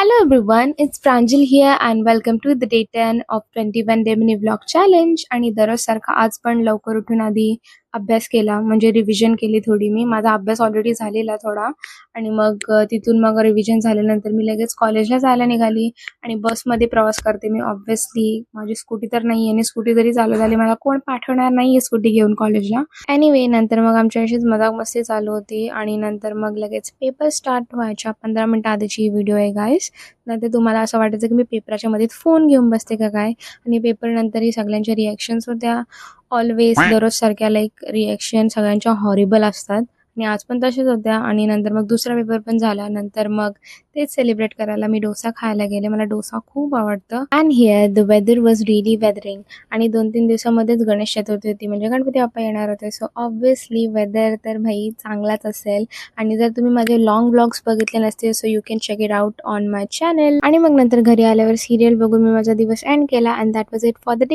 Hello everyone, it's Pranjal here and welcome to the day 10 of 21 day mini vlog challenge. आणि दररोज सारखा आज पण लवकर उठून आधी अभ्यास केला, म्हणजे रिव्हिजन केली थोडी. माझा अभ्यास ऑलरेडी झालेला थोडा आणि मग तिथून मग रिव्हिजन झाल्यानंतर मी लगेच कॉलेजला जायला निघाली आणि बसमध्ये प्रवास करते मी. ऑब्व्हियसली माझी स्कूटी तर नाही आणि स्कूटी जरी चालू झाली मला कोण पाठवणार नाही स्कूटी घेऊन कॉलेजला. एनिवे नंतर मग आमची अशीच मजाक मस्ती चालू होती आणि नंतर मग लगेच पेपर स्टार्ट व्हायच्या 15 मिनिटं आधीची व्हिडिओ आहे गाईस. नंतर तुम्हाला असं वाटायचं की मी पेपराच्या मध्ये फोन घेऊन बसते का काय. आणि पेपर नंतरही सगळ्यांच्या रिॲक्शन्स होत्या ऑलवेज दररोज सारख्या. लाईक रिॲक्शन सगळ्यांच्या हॉरिबल असतात आणि आज पण तसेच होत्या. आणि नंतर मग दुसरा पेपर पण झाला. नंतर मग तेच सेलिब्रेट करायला मी डोसा खायला गेले. मला डोसा खूप आवडतं. And here the weather was really weathering. आणि 2-3 दिवसामध्येच गणेश चतुर्थी होती, म्हणजे गणपती बाप्पा येणार होते. सो ऑब्व्हियसली वेदर तर भाई चांगलाच असेल. आणि जर तुम्ही माझे लॉंग ब्लॉग्स बघितले नसतील so you can check it out on my channel. आणि मग नंतर घरी आल्यावर सिरियल बघून मी माझा दिवस एंड केला. And that was it for the day.